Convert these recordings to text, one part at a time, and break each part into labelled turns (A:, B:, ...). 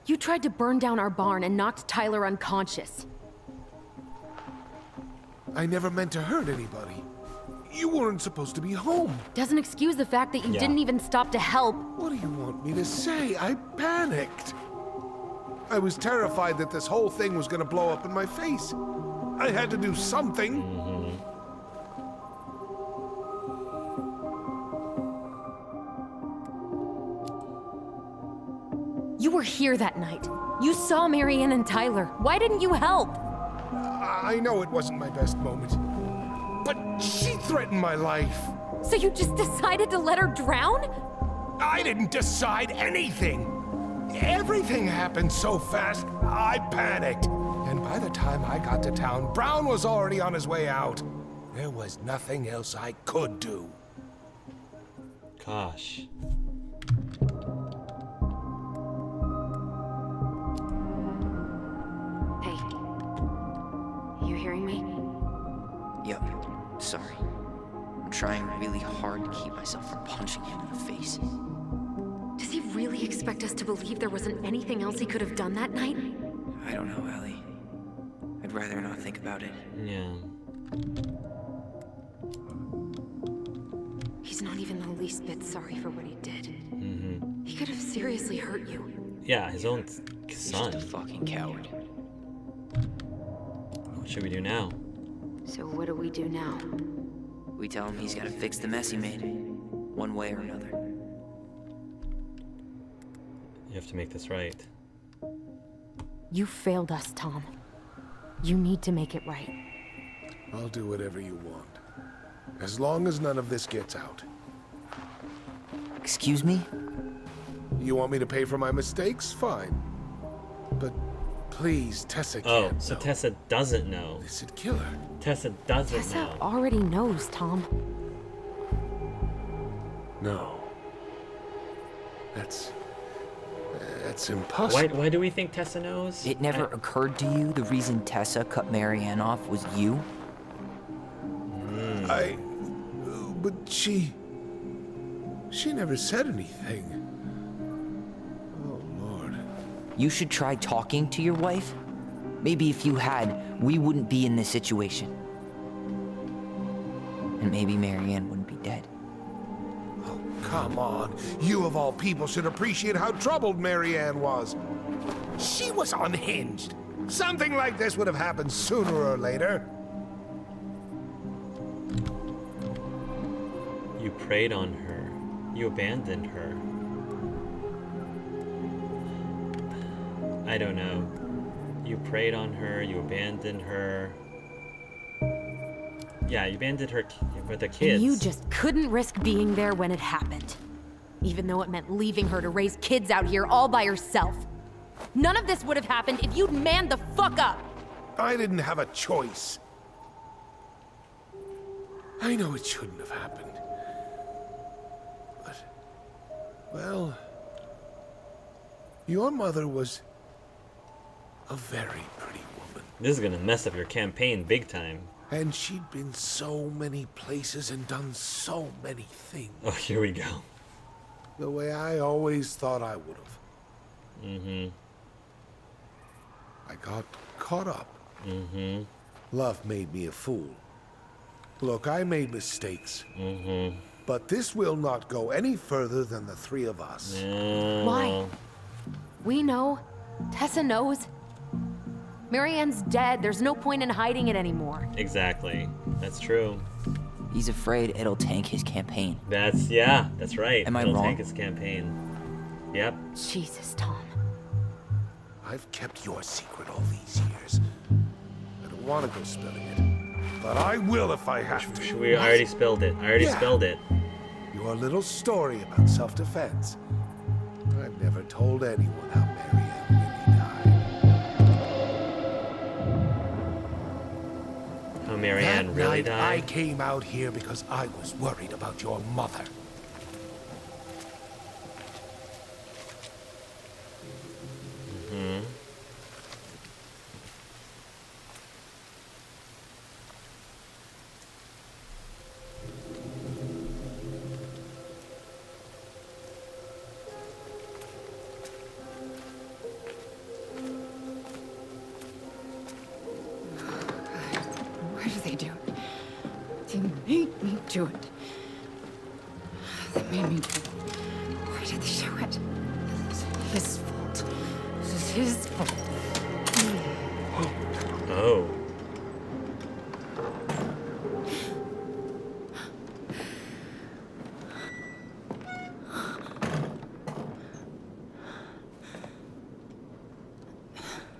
A: You tried to burn down our barn and knocked Tyler unconscious.
B: I never meant to hurt anybody. You weren't supposed to be home.
A: Doesn't excuse the fact that you didn't even stop to help.
B: What do you want me to say? I panicked. I was terrified that this whole thing was gonna blow up in my face. I had to do something.
A: You were here that night. You saw Marianne and Tyler. Why didn't you help?
B: I know it wasn't my best moment, but she threatened my life.
A: So you just decided to let her drown?
B: I didn't decide anything. Everything happened so fast, I panicked. And by the time I got to town, Brown was already on his way out. There was nothing else I could do.
C: Gosh.
A: Hey. You hearing me?
D: Yep, sorry. I'm trying really hard to keep myself from punching him in the face.
A: Does he really expect us to believe there wasn't anything else he could have done that night?
D: I don't know, Ellie. I'd rather not think about it.
C: Yeah.
A: He's not even the least bit sorry for what he did. He could have seriously hurt you.
C: Yeah, his own
D: He's
C: son.
D: just a fucking coward.
C: What should we do now?
A: So what do we do now?
D: We tell him he's gotta fix the mess he made, one way or another.
C: You have to make this right.
A: You failed us, Tom. You need to make it right.
B: I'll do whatever you want. As long as none of this gets out.
D: Excuse me?
B: You want me to pay for my mistakes? Fine. But please, Tessa
C: Oh,
B: can't
C: so
B: know.
C: Tessa doesn't know.
B: This'd kill her.
C: Tessa doesn't
A: Tessa
C: know.
A: already knows, Tom.
B: No. That's impossible.
C: Why do we think Tessa knows?
D: It never occurred to you the reason Tessa cut Marianne off was you?
B: But she never said anything. Oh, Lord.
D: You should try talking to your wife. Maybe if you had, we wouldn't be in this situation. And maybe Marianne wouldn't be dead.
B: Oh, come on. You of all people should appreciate how troubled Marianne was. She was unhinged. Something like this would have happened sooner or later.
C: You preyed on her. You abandoned her. I don't know. You preyed on her, you abandoned her. Yeah, you abandoned her with the kids.
A: And you just couldn't risk being there when it happened. Even though it meant leaving her to raise kids out here all by herself. None of this would have happened if you'd manned the fuck up!
B: I didn't have a choice. I know it shouldn't have happened. But, well, your mother was a very pretty woman.
C: This is gonna mess up your campaign big time.
B: And she'd been so many places and done so many things.
C: Oh, here we go.
B: The way I always thought I would have. I got caught up. Love made me a fool. Look, I made mistakes. But this will not go any further than the three of us.
A: Why? We know. Tessa knows. Marianne's dead. There's no point in hiding it anymore.
C: Exactly. That's true.
D: He's afraid it'll tank his campaign.
C: That's right.
D: Am I
C: It'll
D: wrong?
C: tank his campaign. Yep.
A: Jesus, Tom.
B: I've kept your secret all these years. I don't want to go spilling it. But I will if I have to.
C: We already spilled it. I already
B: Yeah.
C: spilled it.
B: Your little story about self-defense. I've never told anyone how Marianne really died.
C: How Marianne
B: That
C: really
B: night, I
C: died.
B: came out here because I was worried about your mother.
E: do it. They made me do it. Why did they do it? This is his fault. This is his fault.
C: Oh.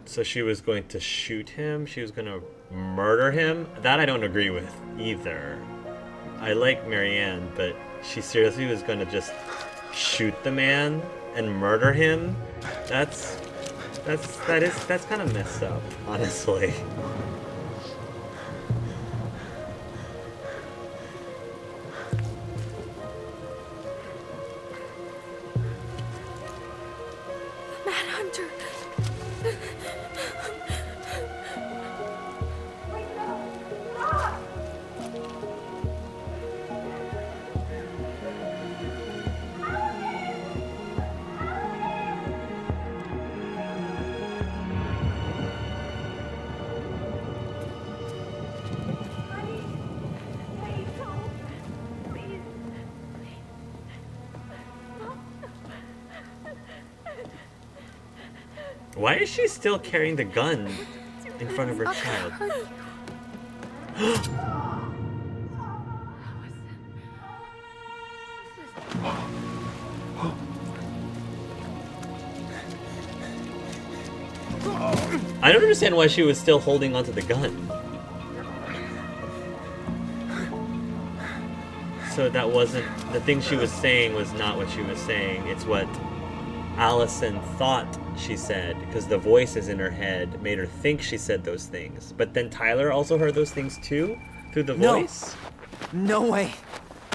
C: So she was going to shoot him? She was going to murder him? That I don't agree with either. I like Marianne, but she seriously was going to just shoot the man and murder him? That's kind of messed up, honestly.
A: Manhunter.
C: Why is she still carrying the gun in front of her child? I don't understand why she was still holding onto the gun. So that wasn't... The thing she was saying was not what she was saying. It's what Allison thought she said, because the voices in her head made her think she said those things. But then Tyler also heard those things too? Through the voice?
F: No way.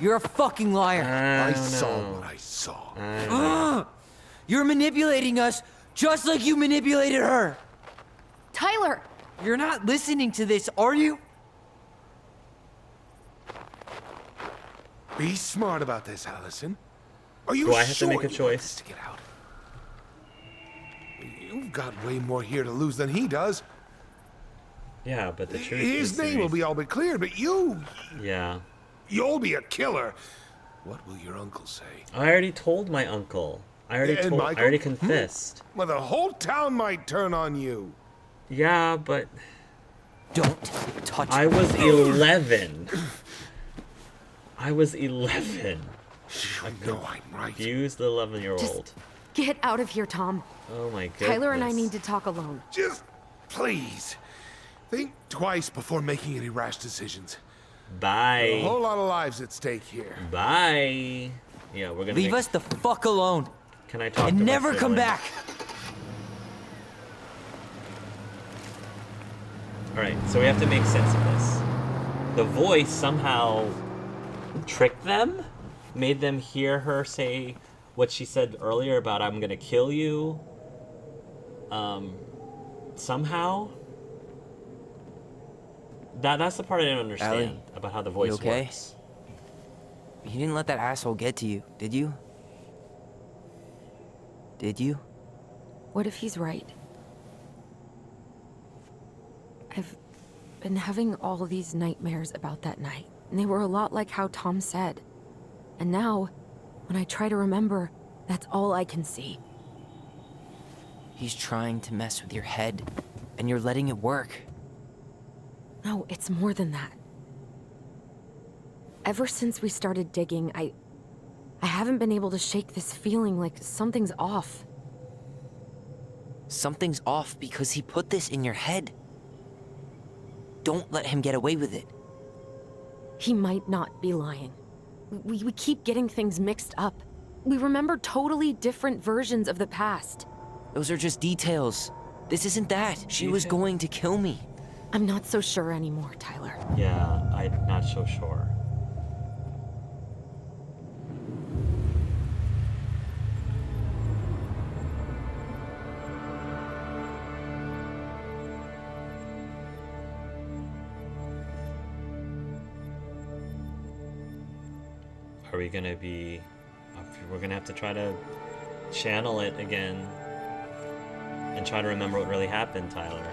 F: You're a fucking liar.
B: I saw what I saw.
F: You're manipulating us just like you manipulated her.
A: Tyler!
F: You're not listening to this, are you?
B: Be smart about this, Allison. Are you
C: Do I have to
B: sure
C: make a
B: you want
C: choice?
B: this to get out? You've got way more here to lose than he does.
C: Yeah, but the truth
B: His
C: is
B: name will be all but cleared, but
C: Yeah.
B: you'll be a killer. What will your uncle say?
C: I already told my uncle. I
B: And Michael?
C: already confessed.
B: Well, the whole town might turn on you.
C: Yeah, but
F: Don't touch
C: I was 11. I was 11.
B: I know I'm right.
C: Abused the 11-year-old.
A: Just get out of here, Tom.
C: Oh my goodness.
A: Tyler and I need to talk alone.
B: Just please think twice before making any rash decisions. A
C: Bye.
B: whole lot of lives at stake here.
C: Bye. Yeah, we're gonna
F: Leave us the fuck alone
C: Can I talk
F: and
C: to my
F: never come
C: sibling?
F: back.
C: Alright, so we have to make sense of this. The voice somehow tricked them? Made them hear her say what she said earlier about I'm gonna kill you. Somehow? That's the part I didn't understand
F: Allie,
C: about how the voice
F: you okay?
C: works.
F: You didn't let that asshole get to you, did you? Did you?
A: What if he's right? I've been having all these nightmares about that night, and they were a lot like how Tom said. And now, when I try to remember, that's all I can see.
F: He's trying to mess with your head, and you're letting it work.
A: No, it's more than that. Ever since we started digging, I haven't been able to shake this feeling like something's off.
F: Something's off because he put this in your head. Don't let him get away with it.
A: He might not be lying. We keep getting things mixed up. We remember totally different versions of the past.
F: Those are just details. This isn't that. She was going to kill me.
A: I'm not so sure anymore, Tyler.
C: Yeah, I'm not so sure. Are we gonna be... We're gonna have to try to channel it again and try to remember what really happened, Tyler.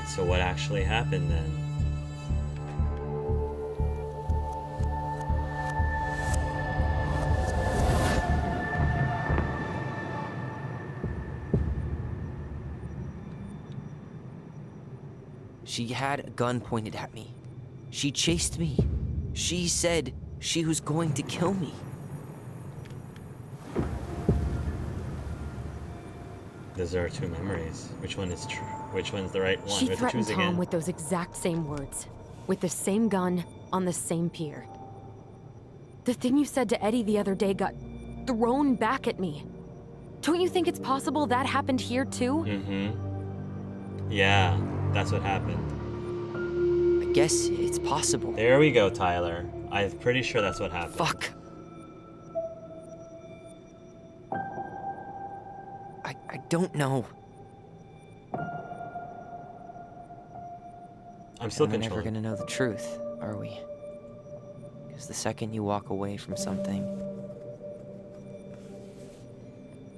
C: Alright, so what actually happened then?
F: She had a gun pointed at me. She chased me. She said she was going to kill me.
C: Those are our two memories. Which one is true? Which one's the right one?
A: She
C: We have to
A: threatened
C: choose
A: Tom
C: again.
A: with those exact same words, with the same gun, on the same pier. The thing you said to Eddie the other day got thrown back at me. Don't you think it's possible that happened here too?
C: Mm-hmm. Yeah, that's what happened.
F: I guess it's possible.
C: There we go, Tyler. I'm pretty sure that's what happened.
F: Fuck. I don't know.
C: I'm still
F: And we're never
C: controlling.
F: gonna know the truth, are we? Because the second you walk away from something,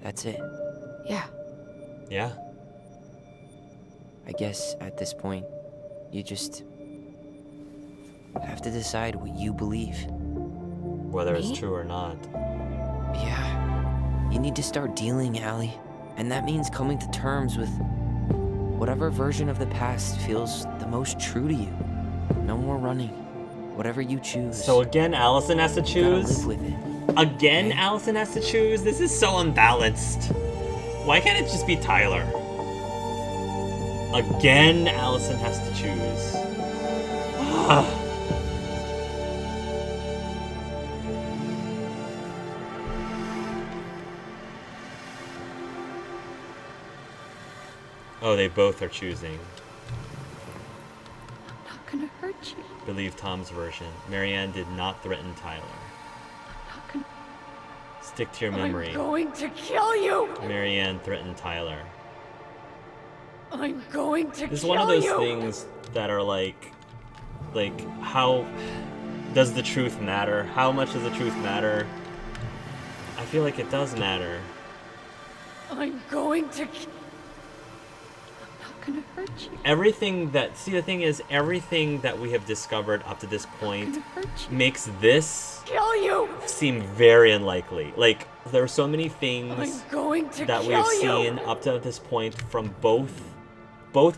F: that's it.
A: Yeah.
C: Yeah.
F: I guess at this point, you just have to decide what you believe.
C: Whether it's
A: Me?
C: true or not.
F: Yeah. You need to start dealing, Allie. And that means coming to terms with whatever version of the past feels the most true to you. No more running. Whatever you choose.
C: So again, Allison has to
F: you gotta
C: choose.
F: live with it.
C: Again,
F: Okay.
C: Allison has to choose. This is so unbalanced. Why can't it just be Tyler? Again, Allison has to choose. Oh, they both are choosing.
E: I'm not gonna hurt you.
C: Believe Tom's version. Marianne did not threaten Tyler.
E: I'm not gonna.
C: Stick to your memory.
E: I'm going to kill you.
C: Marianne threatened Tyler.
E: I'm going to
C: This is
E: kill
C: one of those
E: you.
C: things that are like, how does the truth matter? How much does the truth matter? I feel like it does matter.
E: I'm going to. I'm not gonna hurt you.
C: Everything that, see, the thing is, everything that we have discovered up to this
E: I'm
C: point
E: gonna hurt you.
C: makes this
E: Kill you.
C: seem very unlikely. Like, there are so many things
E: I'm going to
C: that
E: kill
C: we have
E: you.
C: seen up to this point from both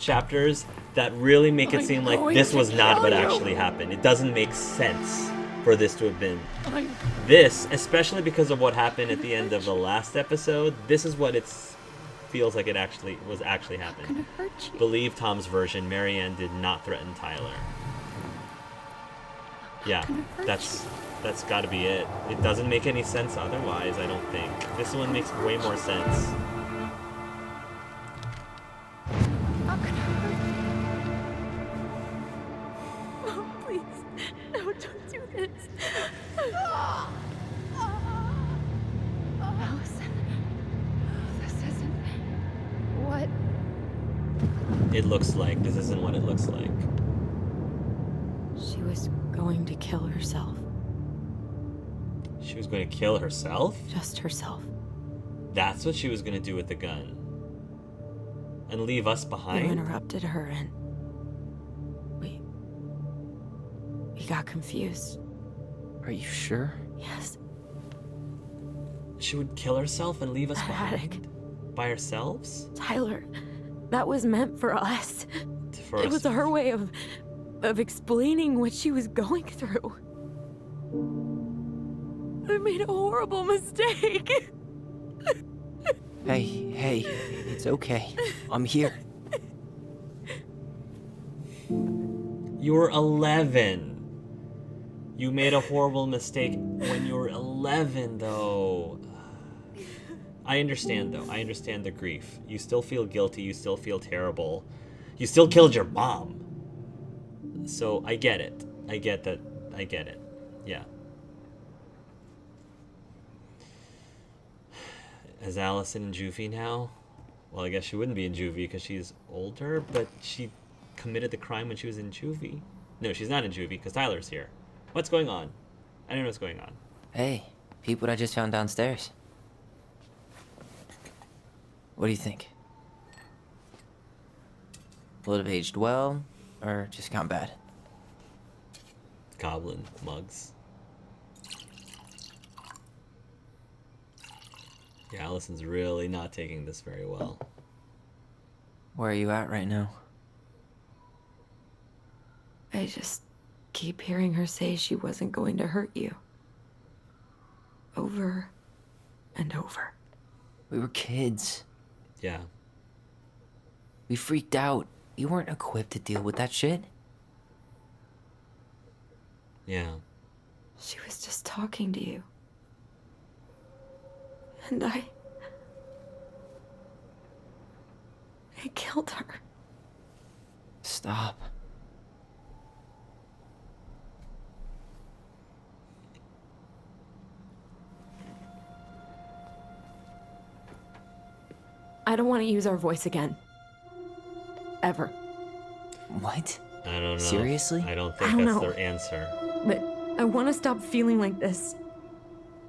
C: chapters that really make it
E: I'm
C: seem like
E: going
C: this
E: to
C: was not
E: kill
C: what
E: you.
C: actually happened. It doesn't make sense for this to have been
E: I'm
C: this, especially because of what happened at the end of the last episode. This is what it feels like it actually was actually
E: gonna
C: happening.
E: hurt you.
C: Believe Tom's version, Marianne did not threaten Tyler. Yeah, that's got to be it. It doesn't make any sense otherwise, I don't think. This one makes way more sense.
E: I'm gonna hurt you. Oh, please. No, don't do this. Allison. This isn't what.
C: It looks like. This isn't what it looks like.
A: She was going to kill herself.
C: She was going to kill herself?
A: Just herself.
C: That's what she was going to do with the gun. And leave us
A: You
C: behind?
A: interrupted her and we got confused.
F: Are you sure?
A: Yes.
C: She would kill herself and leave us
A: That attic.
C: behind? By ourselves?
A: Tyler, that was meant for us.
C: For
A: It
C: us.
A: was her way of explaining what she was going through. I made a horrible mistake.
F: Hey, it's okay. I'm here.
C: You were 11. You made a horrible mistake when you were 11, though. I understand, though. I understand the grief. You still feel guilty. You still feel terrible. You still killed your mom. So I get it. I get that. I get it. Yeah. Is Allison in juvie now? Well, I guess she wouldn't be in juvie because she's older, but she committed the crime when she was in juvie. No, she's not in juvie because Tyler's here. What's going on? I don't know what's going on.
F: Hey, peep what I just found downstairs. What do you think? Will it have aged well, or just gone bad?
C: Goblin mugs. Yeah, Allison's really not taking this very well.
F: Where are you at right now?
A: I just keep hearing her say she wasn't going to hurt you. Over and over.
F: We were kids.
C: Yeah.
F: We freaked out. You weren't equipped to deal with that shit.
C: Yeah.
A: She was just talking to you. And I killed her.
F: Stop.
A: I don't want to use our voice again. Ever.
F: What?
C: I don't know.
F: Seriously?
C: I don't think
A: I don't
C: that's
A: know.
C: their answer.
A: But I want to stop feeling like this.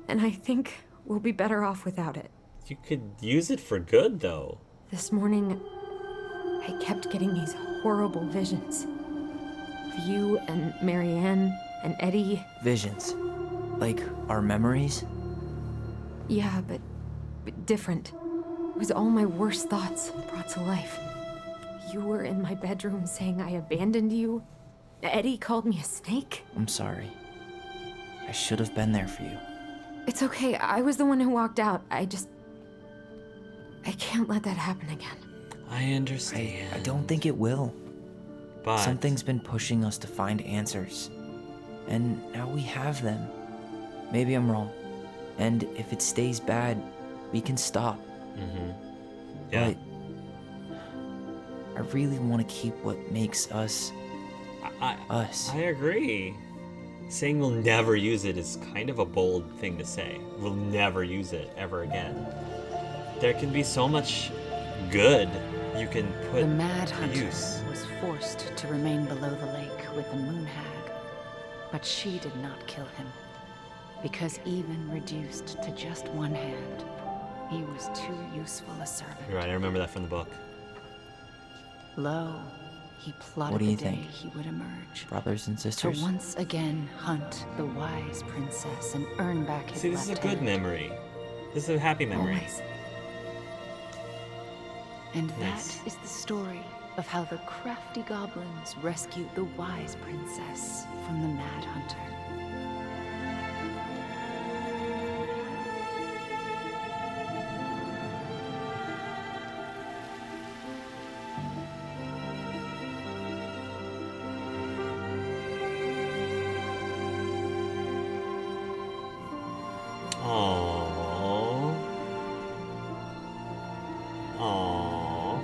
A: And I think we'll be better off without it.
C: You could use it for good, though.
A: This morning, I kept getting these horrible visions. Of you and Marianne and Eddie.
F: Visions. Like our memories?
A: Yeah, but different. It was all my worst thoughts brought to life. You were in my bedroom saying I abandoned you. Eddie called me a snake.
F: I'm sorry. I should have been there for you.
A: It's okay, I was the one who walked out. I can't let that happen again.
C: I understand.
F: I don't think it will.
C: But
F: Something's been pushing us to find answers. And now we have them. Maybe I'm wrong. And if it stays bad, we can stop.
C: Yeah.
F: But I really want to keep what makes us us.
C: I agree. Saying we'll never use it is kind of a bold thing to say. We'll never use it ever again. There can be so much good you can put
E: The Mad
C: to
E: Hunter
C: use.
E: was forced to remain below the lake with the Moon Hag, but she did not kill him, because even reduced to just one hand, he was too useful a servant.
C: You're right, I remember that from the book.
E: Lo, he plotted
F: What do you
E: the day
F: think?
E: he would emerge.
F: Brothers and
E: To
F: sisters?
E: once again hunt the wise princess and earn back his
C: See, this is a
E: left
C: good
E: hand.
C: memory. This is a happy memory.
A: Always.
E: And
C: Nice.
E: that is the story of how the crafty goblins rescued the wise princess from the Mad Hunter.
C: Aww. Aww.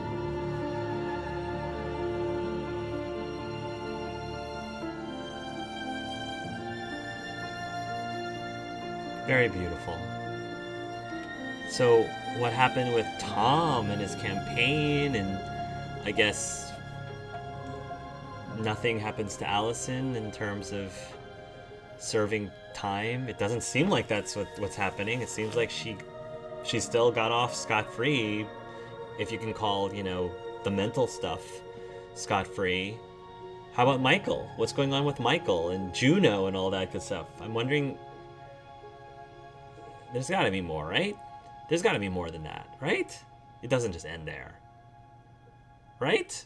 C: Very beautiful. So, what happened with Tom and his campaign, and I guess nothing happens to Allison in terms of serving time? It doesn't seem like that's what's happening. It seems like she still got off scot-free, if you can call, the mental stuff scot-free. How about Michael? What's going on with Michael and Juno and all that good stuff? I'm wondering, there's got to be more, right? There's got to be more than that, right? It doesn't just end there. Right?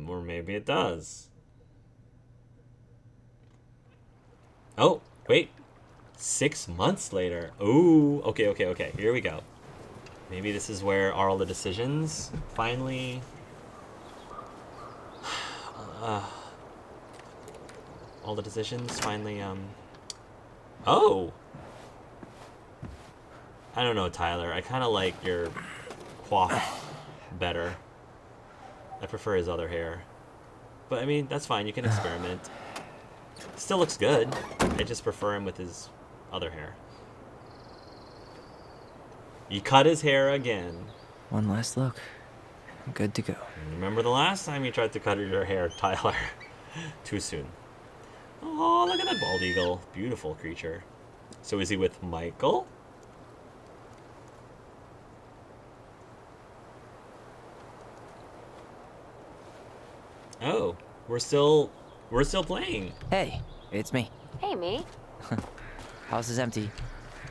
C: Or maybe it does. Oh, wait. 6 months later. Ooh, okay. Here we go. Maybe this is where all the decisions finally... all the decisions finally, Oh! I don't know, Tyler. I kind of like your coif better. I prefer his other hair. But, I mean, that's fine. You can experiment. Still looks good. I just prefer him with his other hair. You cut his hair again.
F: One last look. I'm good to go.
C: Remember the last time you tried to cut your hair, Tyler? Too soon. Oh, look at that bald eagle. Beautiful creature. So is he with Michael? Oh, we're still playing.
F: Hey, it's me.
A: Hey, me.
F: House is empty.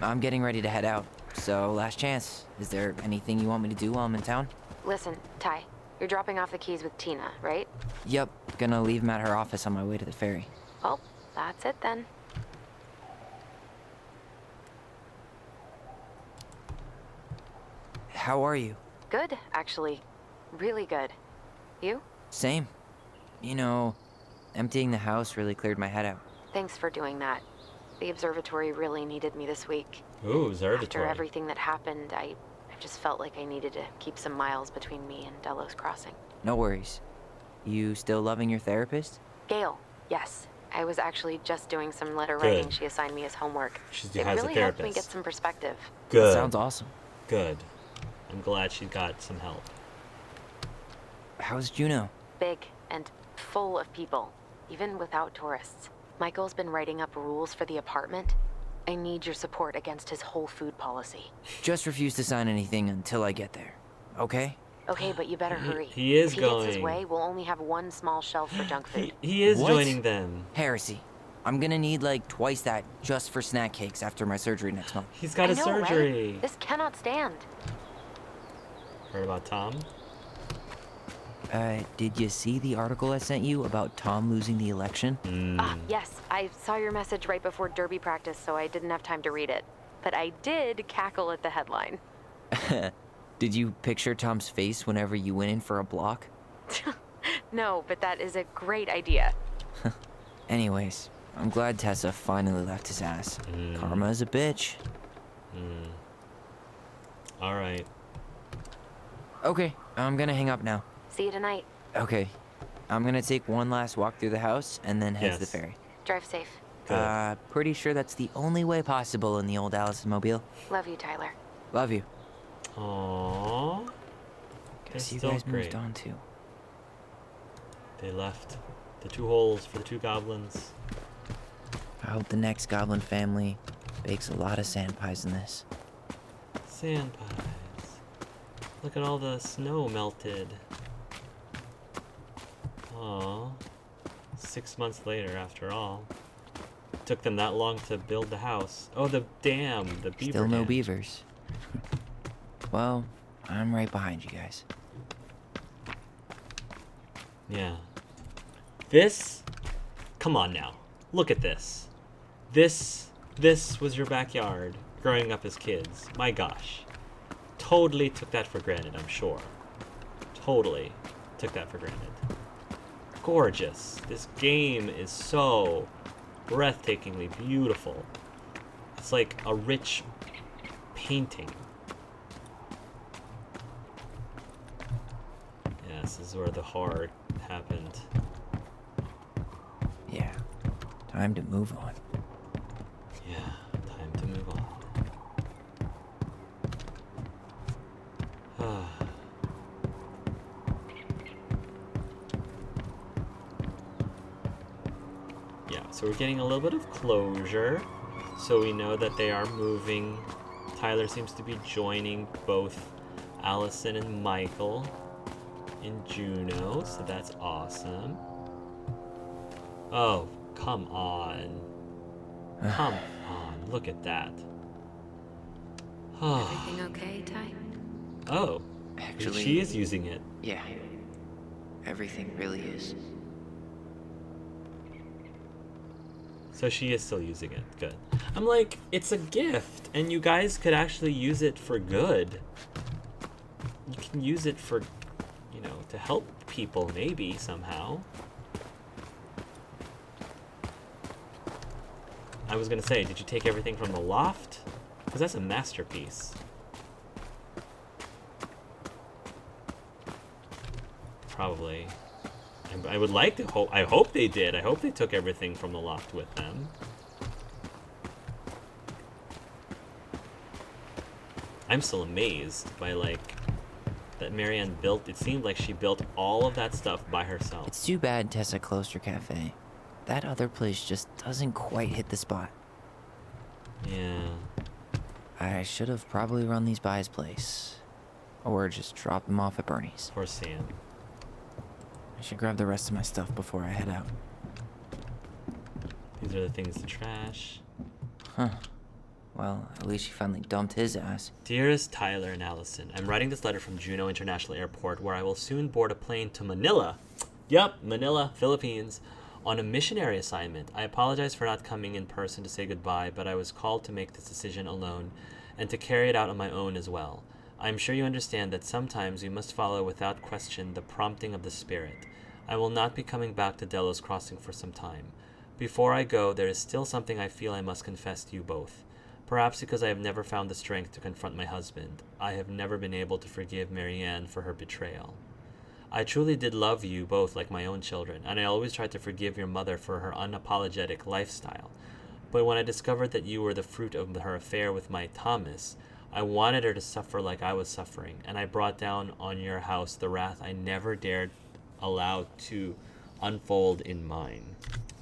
F: I'm getting ready to head out. So, last chance. Is there anything you want me to do while I'm in town?
A: Listen, Ty, you're dropping off the keys with Tina, right?
F: Yep, gonna leave them at her office on my way to the ferry.
A: Well, that's it then.
F: How are you?
A: Good, actually. Really good. You?
F: Same. You know, emptying the house really cleared my head out.
A: Thanks for doing that. The observatory really needed me this week.
C: Ooh,
A: After
C: observatory.
A: everything that happened, I just felt like I needed to keep some miles between me and Delos Crossing.
F: No worries. You still loving your therapist?
A: Gail, yes. I was actually just doing some letter
C: Good.
A: writing she assigned me as homework.
C: She
A: It
C: has a
A: really helped me
C: therapist.
A: get some perspective.
C: Good.
F: That sounds awesome.
C: Good. I'm glad she got some help.
F: How's Juno?
A: Big and full of people, even without tourists. Michael's been writing up rules for the apartment. I need your support against his whole food policy.
F: Just refuse to sign anything until I get there. Okay?
A: Okay, but you better hurry.
C: He is
A: if he gets his
C: going.
A: way, we'll only have one small shelf for junk food.
C: He is
F: What?
C: joining them.
F: Heresy. I'm gonna need like twice that just for snack cakes after my surgery next month.
C: He's got
A: I
C: a
A: know,
C: surgery.
A: Right? This cannot stand.
C: Heard about Tom?
F: Did you see the article I sent you about Tom losing the election?
A: Yes, I saw your message right before derby practice, so I didn't have time to read it. But I did cackle at the headline.
F: Did you picture Tom's face whenever you went in for a block?
A: No, but that is a great idea.
F: Anyways, I'm glad Tessa finally left his ass. Karma is a bitch.
C: Alright.
F: Okay, I'm gonna hang up now.
A: See you tonight.
F: Okay, I'm gonna take one last walk through the house and then head to the
C: Yes.
F: ferry.
A: Drive safe.
C: Good.
F: Pretty sure that's the only way possible in the old Allison mobile.
A: Love you, Tyler.
F: Love you.
C: Aww. They're
F: Guess you
C: still
F: guys
C: great.
F: moved on too.
C: They left the 2 holes for the 2 goblins.
F: I hope the next goblin family bakes a lot of sand pies in this.
C: Sand pies. Look at all the snow melted. Aww. 6 months later, after all. Took them that long to build the house. Oh, the dam, the beaver
F: Still no
C: dam.
F: beavers. Well, I'm right behind you guys.
C: Yeah. This? Come on now. Look at this. This was your backyard growing up as kids. My gosh. Totally took that for granted, I'm sure. Totally took that for granted. Gorgeous. This game is so breathtakingly beautiful. It's like a rich painting. Yeah, this is where the horror happened.
F: Yeah, time to move on.
C: Yeah, time to move on. Yeah, so we're getting a little bit of closure. So we know that they are moving. Tyler seems to be joining both Allison and Michael in Juno, so that's awesome. Oh, come on. Come on, look at that.
A: Everything okay, Ty?
C: Oh,
D: Actually,
C: she is using it.
D: yeah. Everything really is.
C: So she is still using it. Good. I'm like, it's a gift, and you guys could actually use it for good. You can use it for, you know, to help people maybe somehow. I was gonna say, did you take everything from the loft? Because that's a masterpiece. Probably. I would like to hope. I hope they did. I hope they took everything from the loft with them. I'm still amazed by like that Marianne built. It seemed like she built all of that stuff by herself.
F: It's too bad Tessa closed her cafe. That other place just doesn't quite hit the spot.
C: Yeah.
F: I should have probably run these by his place. Or just dropped them off at Bernie's.
C: Poor Sam.
F: I should grab the rest of my stuff before I head out.
C: These are the things to trash.
F: Huh. Well, at least she finally dumped his ass.
C: Dearest Tyler and Allison, I'm writing this letter from Juneau International Airport, where I will soon board a plane to Manila. Yup, Manila, Philippines, on a missionary assignment. I apologize for not coming in person to say goodbye, but I was called to make this decision alone and to carry it out on my own as well. I am sure you understand that sometimes we must follow without question the prompting of the Spirit. I will not be coming back to Delos Crossing for some time. Before I go, there is still something I feel I must confess to you both. Perhaps because I have never found the strength to confront my husband, I have never been able to forgive Marianne for her betrayal. I truly did love you both like my own children, and I always tried to forgive your mother for her unapologetic lifestyle. But when I discovered that you were the fruit of her affair with my Thomas, I wanted her to suffer like I was suffering, and I brought down on your house the wrath I never dared allow to unfold in mine.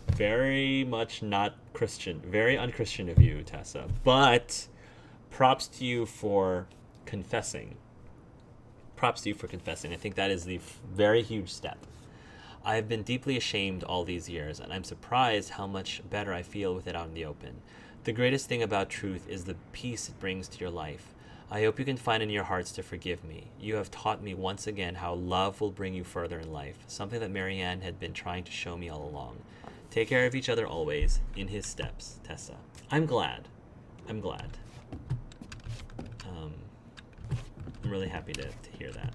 C: Very much not Christian, very unchristian of you, Tessa, but props to you for confessing. Props to you for confessing. I think that is the very huge step. I have been deeply ashamed all these years, and I'm surprised how much better I feel with it out in the open. The greatest thing about truth is the peace it brings to your life. I hope you can find in your hearts to forgive me. You have taught me once again how love will bring you further in life, something that Marianne had been trying to show me all along. Take care of each other always, in his steps, Tessa. I'm glad. I'm really happy to hear that.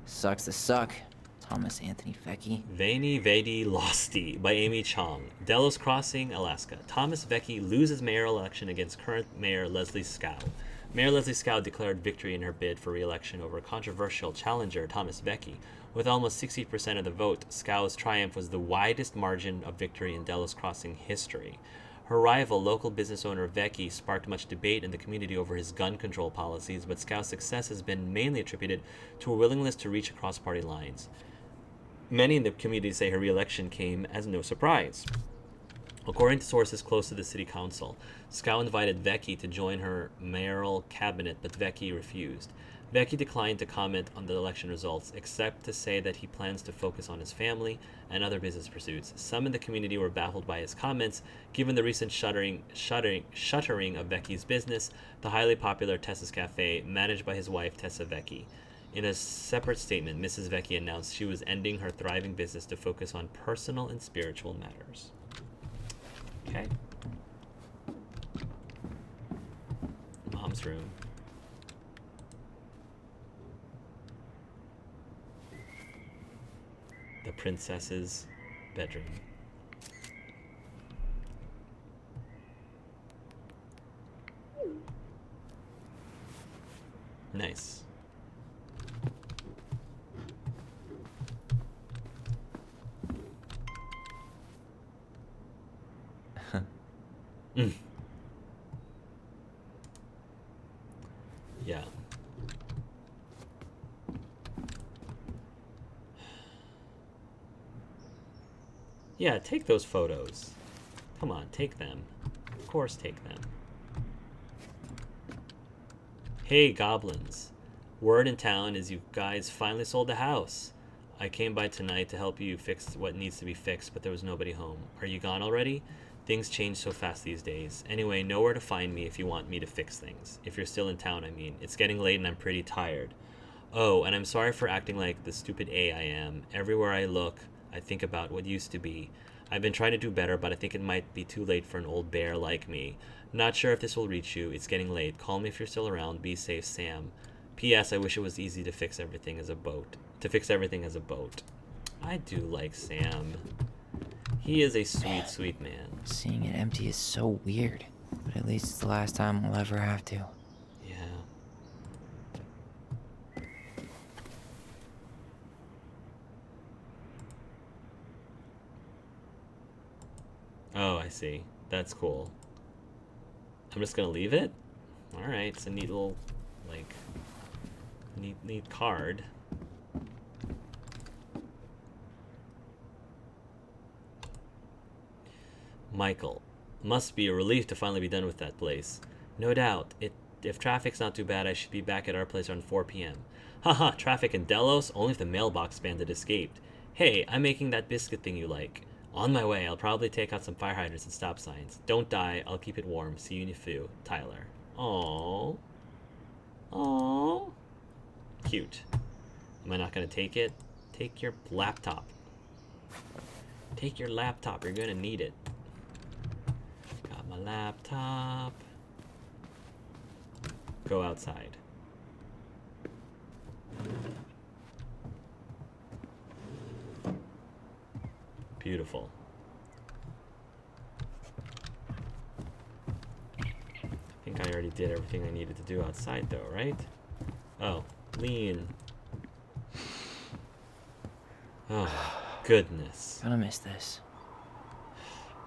F: Sucks to suck. Thomas Anthony Vecchi.
C: Veni Vedi Losti by Amy Chong. Delos Crossing, Alaska. Thomas Vecchi loses mayoral election against current Mayor Leslie Scow. Mayor Leslie Scow declared victory in her bid for re-election over controversial challenger Thomas Vecchi. With almost 60% of the vote, Scow's triumph was the widest margin of victory in Delos Crossing history. Her rival, local business owner Vecchi, sparked much debate in the community over his gun control policies, but Scow's success has been mainly attributed to a willingness to reach across party lines. Many in the community say her re-election came as no surprise. According to sources close to the city council, Scow invited Vecchi to join her mayoral cabinet, but Vecchi refused. Vecchi declined to comment on the election results, except to say that he plans to focus on his family and other business pursuits. Some in the community were baffled by his comments, given the recent shuttering of Vecchi's business, the highly popular Tessa's Cafe, managed by his wife, Tessa Vecchi. In a separate statement, Mrs. Vecchi announced she was ending her thriving business to focus on personal and spiritual matters. Okay. Mom's room. The princess's bedroom. Nice. Yeah. Yeah, take those photos. Come on, take them. Of course, take them. Hey, goblins. Word in town is you guys finally sold the house. I came by tonight to help you fix what needs to be fixed, but there was nobody home. Are you gone already? Things change so fast these days. Anyway, know where to find me if you want me to fix things. If you're still in town, I mean. It's getting late and I'm pretty tired. Oh, and I'm sorry for acting like the stupid A I am. Everywhere I look, I think about what used to be. I've been trying to do better, but I think it might be too late for an old bear like me. Not sure if this will reach you. It's getting late. Call me if you're still around. Be safe, Sam. P.S. I wish it was easy to fix everything as a boat. I do like Sam. He is a sweet, sweet man.
F: Seeing it empty is so weird, but at least it's the last time we'll ever have to.
C: Yeah. Oh, I see. That's cool. I'm just gonna leave it? Alright, it's a neat little, like, neat card. Michael. Must be a relief to finally be done with that place. No doubt. It If traffic's not too bad, I should be back at our place around 4 p.m. Haha, traffic in Delos? Only if the mailbox bandit escaped. Hey, I'm making that biscuit thing you like. On my way, I'll probably take out some fire hydrants and stop signs. Don't die, I'll keep it warm. See you in a few. Tyler. Aww. Aww. Cute. Am I not gonna take it? Take your laptop. Take your laptop, you're gonna need it. Got my laptop. Go outside. Beautiful. I think I already did everything I needed to do outside though, right? Oh, lean. Oh, goodness.
F: Gonna miss this.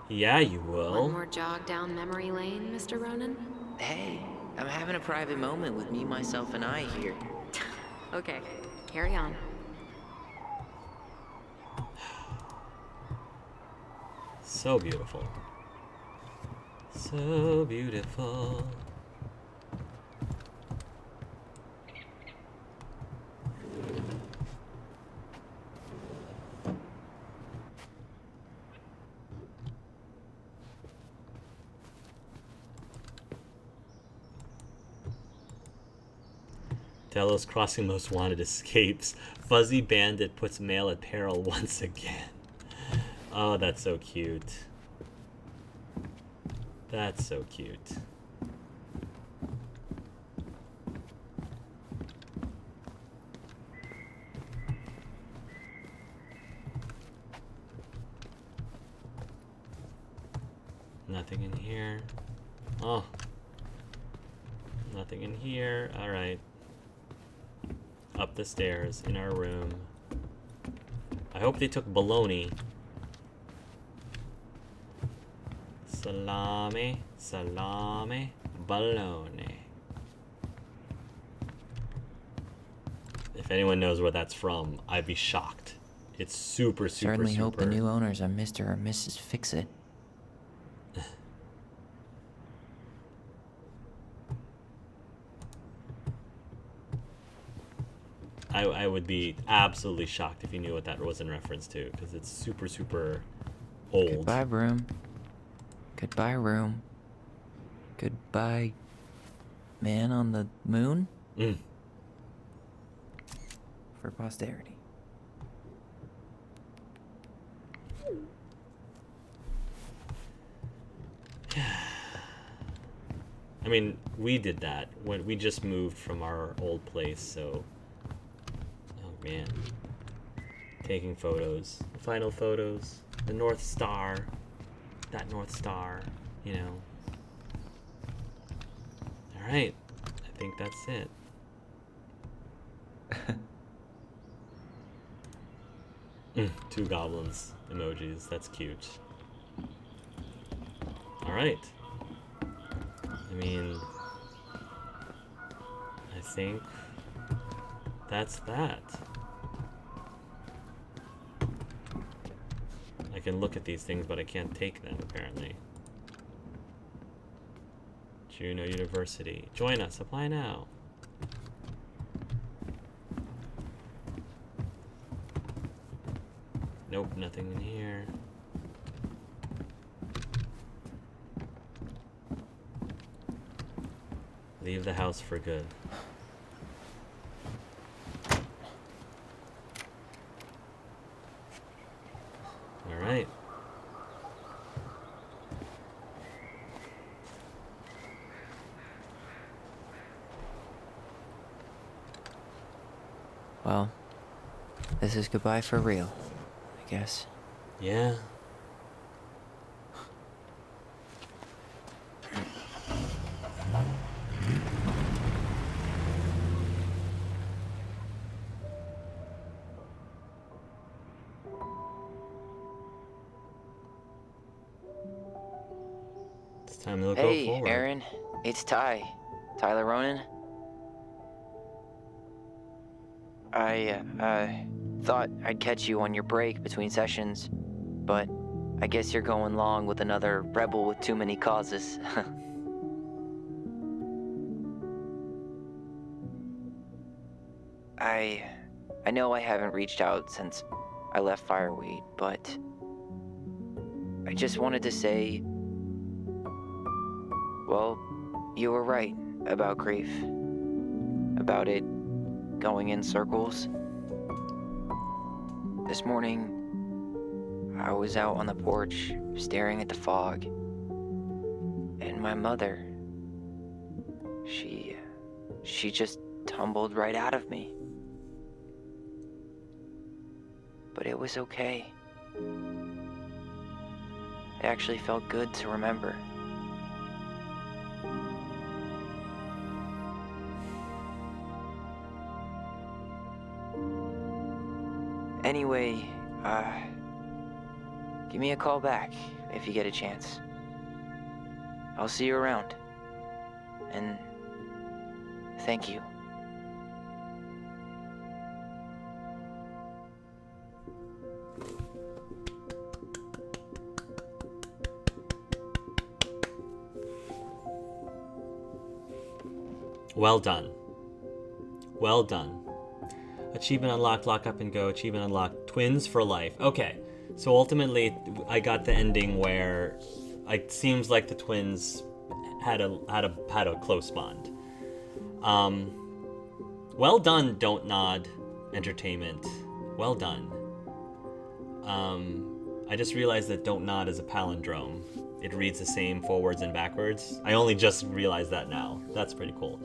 C: Yeah, you will.
A: One more jog down memory lane, Mr. Ronan?
F: Hey, I'm having a private moment with me, myself, and I here.
A: Okay, carry on.
C: So beautiful. So beautiful. Delos Crossing Most Wanted escapes. Fuzzy Bandit puts mail at peril once again. Oh, that's so cute. That's so cute. Nothing in here. Oh. Nothing in here. Alright. Up the stairs in our room. I hope they took bologna. Salami, salami, bologna. If anyone knows where that's from, I'd be shocked. It's super, super,
F: Certainly
C: super.
F: hope the new owners are Mr. or Mrs. Fix-It.
C: I would be absolutely shocked if you knew what that was in reference to, because it's super, super old.
F: Goodbye, room. Goodbye, room. Goodbye, man on the moon?
C: Mm.
F: For posterity.
C: I mean, we did that when we just moved from our old place, so... Oh, man. Taking photos. Final photos. The North Star. That North Star, you know. Alright. I think that's it. Two goblins emojis. That's cute. Alright. I mean, I think that's that. I can look at these things, but I can't take them, apparently. Juneau University. Join us. Apply now. Nope, nothing in here. Leave the house for good. All right.
F: Well, this is goodbye for real, I guess.
C: Yeah. It's time to go
F: Hey,
C: forward.
F: Aaron. It's Ty. Tyler Ronan. I thought I'd catch you on your break between sessions, but I guess you're going along with another rebel with too many causes.
D: I know I haven't reached out since I left Fireweed, but I just wanted to say, well, you were right about grief. About it going in circles. This morning, I was out on the porch staring at the fog, and my mother, she just tumbled right out of me. But it was okay. It actually felt good to remember. Anyway, give me a call back if you get a chance. I'll see you around. And thank you.
C: Well done. Well done. Achievement unlocked, lock up and go. Achievement unlocked, twins for life. Okay, so ultimately I got the ending where it seems like the twins had a close bond. Well done, Don't Nod Entertainment. Well done. I just realized that Don't Nod is a palindrome. It reads the same forwards and backwards. I only just realized that now. That's pretty cool.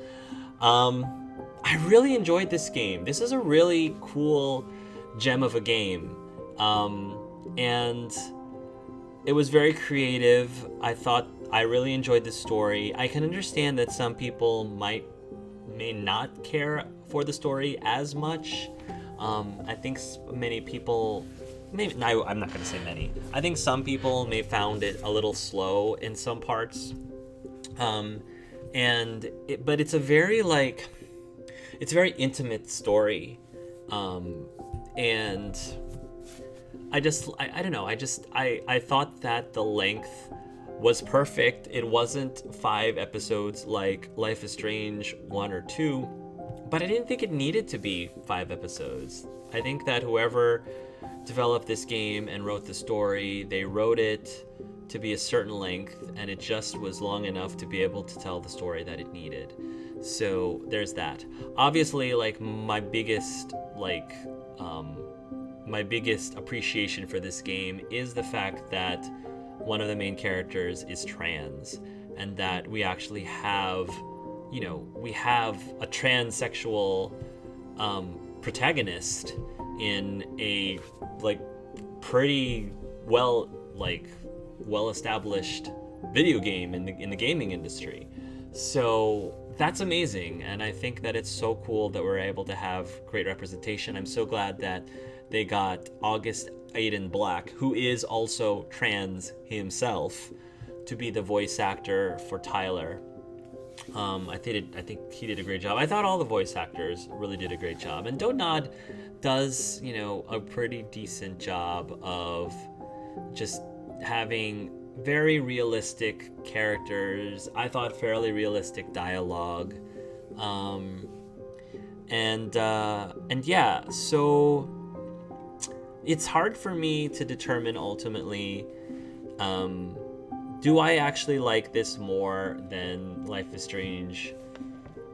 C: I really enjoyed this game. This is a really cool gem of a game. And it was very creative. I really enjoyed the story. I can understand that some people may not care for the story as much. I think many people, I'm not going to say many. I think some people may found it a little slow in some parts. But it's a very it's a very intimate story. And I don't know. I thought that the length was perfect. It wasn't 5 episodes like Life is Strange 1 or 2, but I didn't think it needed to be 5 episodes. I think that whoever developed this game and wrote the story, they wrote it to be a certain length, and it just was long enough to be able to tell the story that it needed. So there's that. Obviously, my biggest appreciation for this game is the fact that one of the main characters is trans, and that we actually have, we have a transsexual protagonist in a pretty well established video game in the gaming industry. So that's amazing, and I think that it's so cool that we're able to have great representation. I'm so glad that they got August Aiden Black, who is also trans himself, to be the voice actor for Tyler. I think he did a great job. I thought all the voice actors really did a great job, and Don't Nod does, a pretty decent job of just having very realistic characters. I thought fairly realistic dialogue, and yeah. So it's hard for me to determine ultimately, do I actually like this more than Life is Strange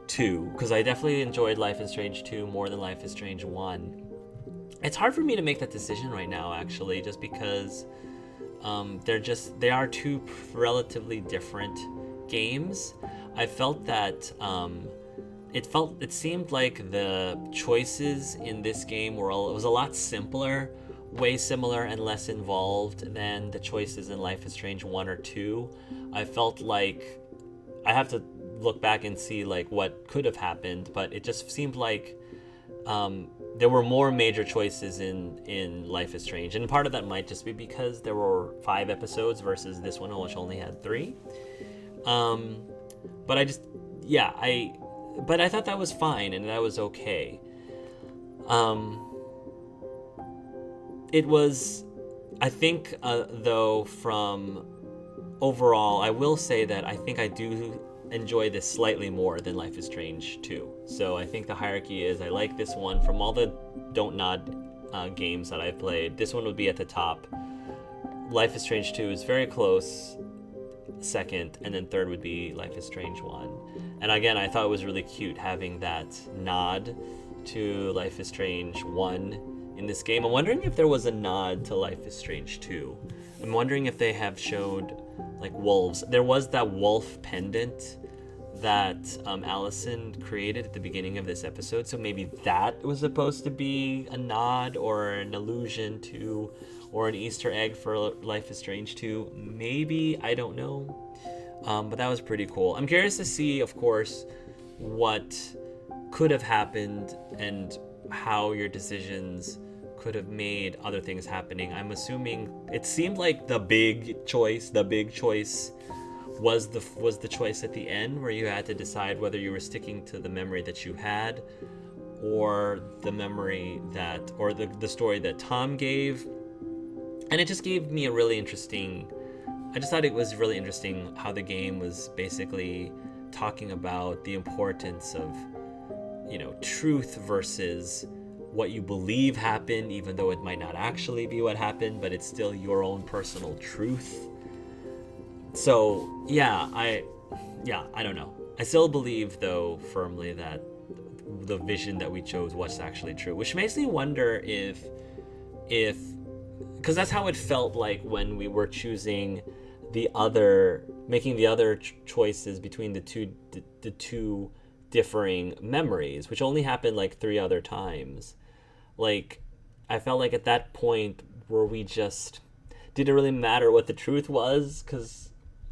C: 2? Because I definitely enjoyed Life is Strange 2 more than Life is Strange 1. It's hard for me to make that decision right now, actually, just because they are two relatively different games. I felt that it seemed like the choices in this game was a lot simpler, way similar and less involved than the choices in Life is Strange 1 or 2. I felt like I have to look back and see what could have happened, but it just seemed like there were more major choices in Life is Strange, and part of that might just be because there were 5 episodes versus this one, which only had 3. But I thought that was fine, and that was okay. It was, I think, though, from overall, I will say that I think I do enjoy this slightly more than Life is Strange 2. So I think the hierarchy is I like this one. From all the Don't Nod games that I've played, this one would be at the top. Life is Strange 2 is very close second, and then third would be Life is Strange 1. And again, I thought it was really cute having that nod to Life is Strange 1 in this game. I'm wondering if there was a nod to Life is Strange 2. I'm wondering if they have showed like wolves. There was that wolf pendant that Allison created at the beginning of this episode, so maybe that was supposed to be a nod or an allusion to, or an Easter egg for Life is Strange 2. Maybe, I don't know. But that was pretty cool. I'm curious to see, of course, what could have happened and how your decisions could have made other things happening. I'm assuming it seemed like the big choice was the choice at the end, where you had to decide whether you were sticking to the memory that you had or the memory that, or the story that Tom gave. And it just gave me a really interesting, I just thought it was really interesting how the game was basically talking about the importance of, you know, truth versus what you believe happened, even though it might not actually be what happened, but it's still your own personal truth. So yeah, I don't know. I still believe, though, firmly that the vision that we chose was actually true, which makes me wonder if because that's how it felt like when we were choosing making the other choices between the two differing memories, which only happened like 3 other times. Like, I felt like at that point where we just didn't really matter what the truth was, because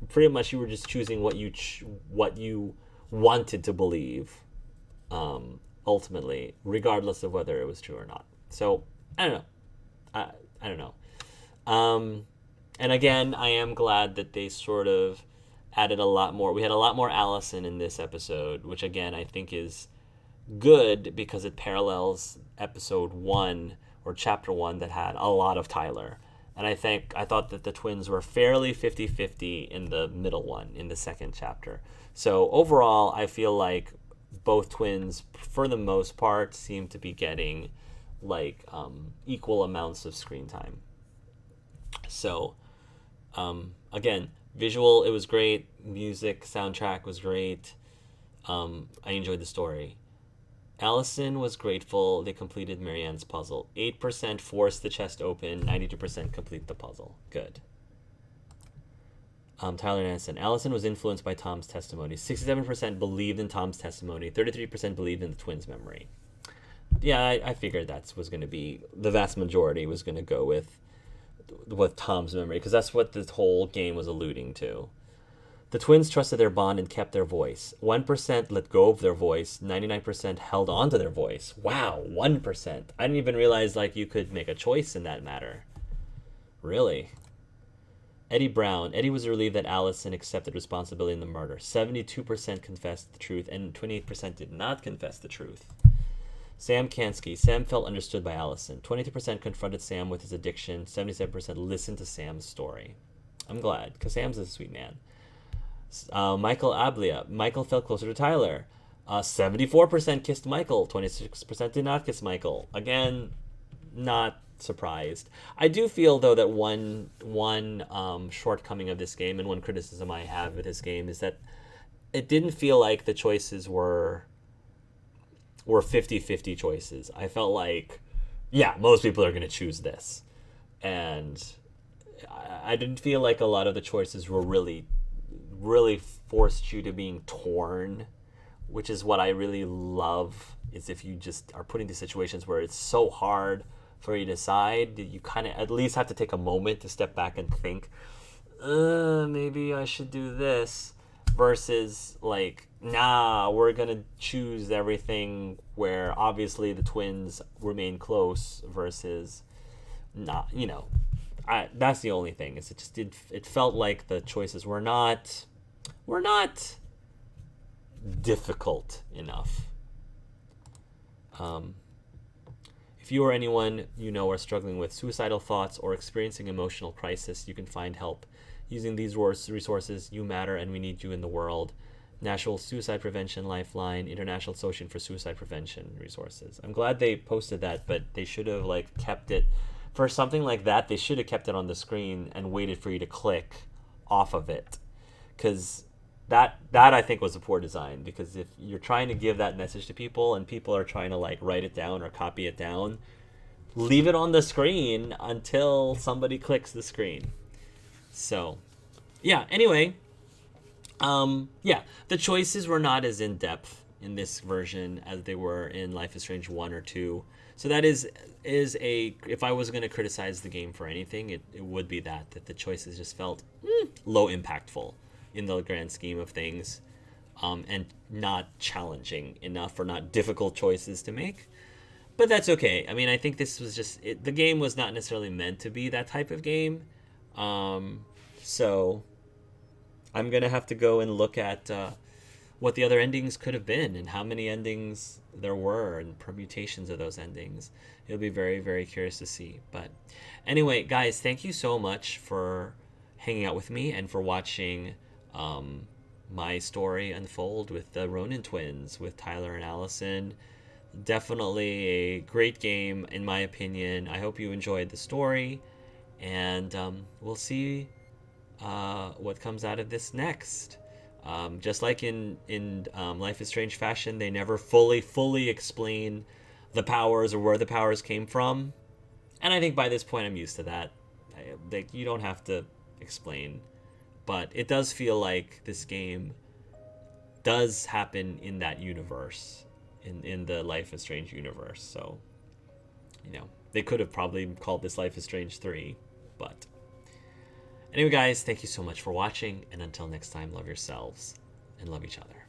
C: pretty much you were just choosing what you wanted to believe, ultimately, regardless of whether it was true or not. So I don't know. I don't know. And again, I am glad that they sort of added a lot more. We had a lot more Allison in this episode, which again I think is good because it parallels episode 1 or chapter 1 that had a lot of Tyler. And I thought that the twins were fairly 50-50 in the middle one, in the second chapter. So overall, I feel like both twins, for the most part, seem to be getting like equal amounts of screen time. So again, visual, it was great. Music, soundtrack was great. I enjoyed the story. Allison was grateful they completed Marianne's puzzle. 8% forced the chest open, 92% complete the puzzle. Good. Tyler Nansen. Allison was influenced by Tom's testimony. 67% believed in Tom's testimony. 33% believed in the twins' memory. Yeah, I figured that was going to be, the vast majority was going to go with Tom's memory, because that's what this whole game was alluding to. The twins trusted their bond and kept their voice. 1% let go of their voice. 99% held on to their voice. Wow, 1%. I didn't even realize like you could make a choice in that matter. Really? Eddie Brown. Eddie was relieved that Allison accepted responsibility in the murder. 72% confessed the truth, and 28% did not confess the truth. Sam Kansky. Sam felt understood by Allison. 22% confronted Sam with his addiction. 77% listened to Sam's story. I'm glad, because Sam's a sweet man. Michael Ablia. Michael felt closer to Tyler. 74% kissed Michael. 26% did not kiss Michael. Again, not surprised. I do feel, though, that one shortcoming of this game, and one criticism I have with this game, is that it didn't feel like the choices were 50-50 choices. I felt like, yeah, most people are going to choose this. And I didn't feel like a lot of the choices were really forced you to being torn, which is what I really love, is if you just are put into situations where it's so hard for you to decide, that you kind of at least have to take a moment to step back and think, maybe I should do this, versus like, nah, we're gonna choose everything, where obviously the twins remain close, versus not, you know. That's the only thing, is it felt like the choices were not difficult enough. If you or anyone you know are struggling with suicidal thoughts or experiencing emotional crisis, you can find help using these resources. You matter, and we need you in the world. National Suicide Prevention Lifeline, International Association for Suicide Prevention Resources. I'm glad they posted that, but they should have like kept it for something like that. They should have kept it on the screen and waited for you to click off of it, because that I think was a poor design. Because if you're trying to give that message to people and people are trying to like write it down or copy it down, leave it on the screen until somebody clicks the screen. So yeah, anyway, yeah, the choices were not as in depth in this version as they were in Life is Strange 1 or 2. So that is a, if I was going to criticize the game for anything, it would be that the choices just felt low impactful in the grand scheme of things, and not challenging enough, or not difficult choices to make. But that's okay. I mean, I think this was just, the game was not necessarily meant to be that type of game. So I'm going to have to go and look at what the other endings could have been and how many endings there were and permutations of those endings. It'll be very, very curious to see. But anyway, guys, thank you so much for hanging out with me and for watching my story unfold with the Ronin twins, with Tyler and Allison. Definitely a great game, in my opinion. I hope you enjoyed the story, and we'll see what comes out of this next. Just like in Life is Strange fashion, they never fully explain the powers or where the powers came from, and I think by this point I'm used to that. You don't have to explain, but it does feel like this game does happen in that universe, in the Life is Strange universe. So, you know, they could have probably called this Life is Strange 3, but anyway, guys, thank you so much for watching, and until next time, love yourselves and love each other.